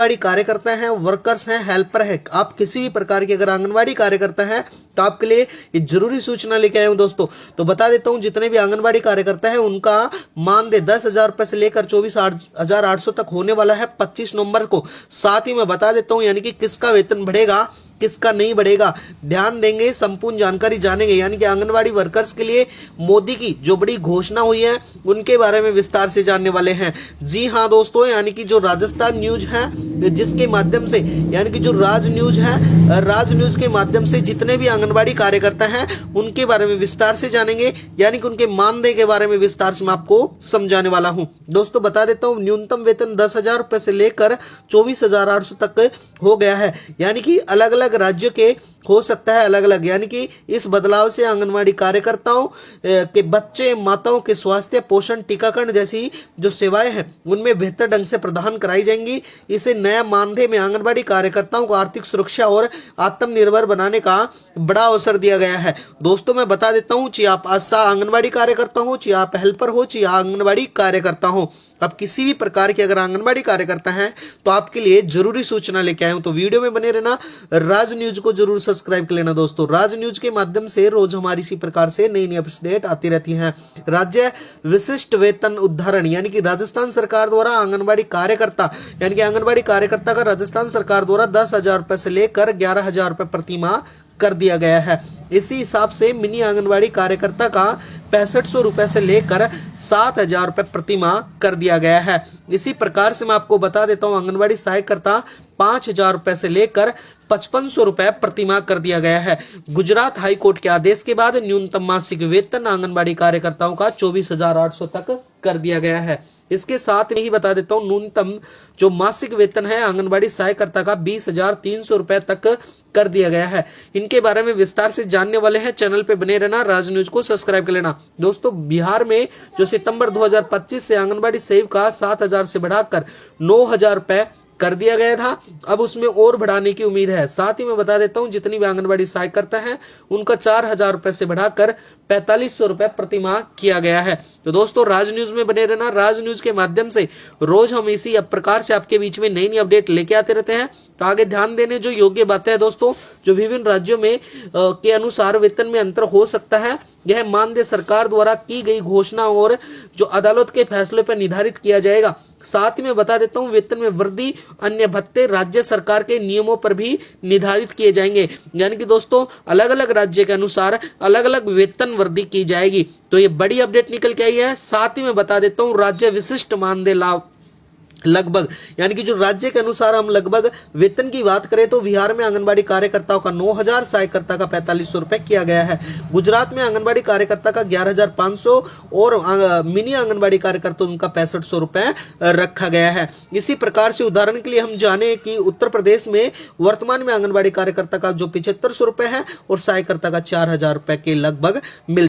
आंगनबाड़ी कार्यकर्ता हैं, वर्कर्स हैं, हेल्पर हैं, आप किसी भी प्रकार के अगर आंगनबाड़ी कार्यकर्ता हैं तो आपके लिए ये जरूरी सूचना लेके आया हूं दोस्तों। तो बता देता हूं, जितने भी आंगनबाड़ी कार्यकर्ता हैं उनका मानदेय 10,000 रुपए से लेकर 24,800 तक होने वाला है 25 नवंबर को। साथ ही मैं बता देता हूं यानी कि किसका वेतन बढ़ेगा, किसका नहीं बढ़ेगा, ध्यान देंगे, संपूर्ण जानकारी जानेंगे। यानी कि आंगनबाड़ी वर्कर्स के लिए मोदी की जो बड़ी घोषणा हुई है उनके बारे में विस्तार से जानने वाले हैं। जी हाँ दोस्तों, यानी कि जो राजस्थान न्यूज है जिसके माध्यम से, यानी कि जो राज न्यूज है, राज न्यूज के माध्यम से जितने भी आंगनबाड़ी कार्यकर्ता हैं उनके बारे में विस्तार से जानेंगे, यानी कि उनके मानदेय के बारे में विस्तार से मैं आपको समझाने वाला हूं। दोस्तों बता देता हूं, न्यूनतम वेतन 10,000 रुपए से लेकर 24,800 तक हो गया है। यानी कि अलग अलग राज्यों के हो सकता है अलग अलग, यानी कि इस बदलाव से आंगनबाड़ी कार्यकर्ताओं के बच्चे माताओं के स्वास्थ्य, पोषण, टीकाकरण जैसी जो सेवाएं हैं उनमें बेहतर ढंग से प्रदान कराई जाएंगी। इसे नया मानदेय में आंगनबाड़ी कार्यकर्ताओं को आर्थिक सुरक्षा और आत्मनिर्भर बनाने का बड़ा अवसर दिया गया है। दोस्तों मैं बता देता हूं, चाहे आप आशा आंगनबाड़ी कार्यकर्ता हो, चाहे आप हेल्पर हो, चाहे आंगनबाड़ी कार्यकर्ता हो, आप किसी भी प्रकार के अगर आंगनबाड़ी कार्यकर्ता हैं तो आपके लिए जरूरी सूचना लेके आए हूं। तो वीडियो में बने रहना, राज न्यूज को जरूर सब्सक्राइब कर लेना दोस्तों। राज न्यूज के माध्यम से रोज हमारी इसी प्रकार से नई नई अपडेट आती रहती हैं। राज्य विशिष्ट वेतन उदाहरण, यानी कि राजस्थान सरकार द्वारा आंगनबाड़ी कार्यकर्ता, यानी कि आंगनबाड़ी कार्यकर्ता का राजस्थान सरकार द्वारा 10,000 रुपए से लेकर 11,000 रुपए प्रति माह कर दिया गया है। इसी हिसाब से मिनी आंगनबाड़ी कार्यकर्ता का 6500 रुपए से लेकर 7,000 रुपए प्रति माह कर दिया गया है। इसी प्रकार से मैं आपको बता देता हूं, आंगनबाड़ी सहायकर्ता 5,000 रुपए से लेकर 5500 रुपए प्रति माह कर दिया गया है। गुजरात हाईकोर्ट के आदेश के बाद न्यूनतम मासिक वेतन आंगनबाड़ी कार्यकर्ताओं का 24,800 तक कर दिया गया है। इसके साथ ही बता देता हूं, न्यूनतम जो मासिक वेतन है आंगनबाड़ी सहायकर्ता का 20,300 रुपए तक कर दिया गया है। इनके बारे में विस्तार से जानने वाले हैं, चैनल पे बने रहना, राज न्यूज को सब्सक्राइब कर लेना। दोस्तों बिहार में जो सितंबर 2025 से आंगनबाड़ी सेविका 7,000 से बढ़ाकर 9,000 रुपए कर दिया गया था, अब उसमें और बढ़ाने की उम्मीद है। साथ ही मैं बता देता हूं, जितनी भी आंगनबाड़ी सहायकर्ता है उनका 4,000 रुपए से बढ़ाकर 4,500 रुपए प्रति माह किया गया है। तो दोस्तों राज न्यूज में बने रहना, राज न्यूज के माध्यम से रोज हम इसी प्रकार से आपके बीच में नई नई अपडेट लेके आते रहते हैं। तो आगे ध्यान देने जो योग्य बातें हैं दोस्तों, जो विभिन्न राज्यों में के अनुसार वेतन में अंतर हो सकता है, यह मानदेय सरकार द्वारा की गई घोषणा और जो अदालत के फैसले पर निर्धारित किया जाएगा। साथ ही मैं बता देता हूं, वेतन में वृद्धि, अन्य भत्ते राज्य सरकार के नियमों पर भी निर्धारित किए जाएंगे। यानी कि दोस्तों अलग अलग राज्य के अनुसार अलग अलग वेतन वृद्धि की जाएगी। तो ये बड़ी अपडेट निकल के आई है। साथ ही मैं बता देता हूं, राज्य विशिष्ट मानदेय लाभ लगभग, यानी कि जो राज्य के अनुसार हम लगभग वेतन की बात करें तो बिहार में आंगनबाड़ी कार्यकर्ताओं का 9,000, सहायकर्ता का 4,500 रुपए किया गया है। गुजरात में आंगनबाड़ी कार्यकर्ता का 11,500 और मिनी आंगनबाड़ी कार्यकर्ता उनका 6,500 रुपए रखा गया है। इसी प्रकार से उदाहरण के लिए हम जाने कि उत्तर प्रदेश में वर्तमान में आंगनबाड़ी कार्यकर्ता का जो 7,500 रुपए है और सहायकर्ता का 4,000 रुपए के लगभग मिल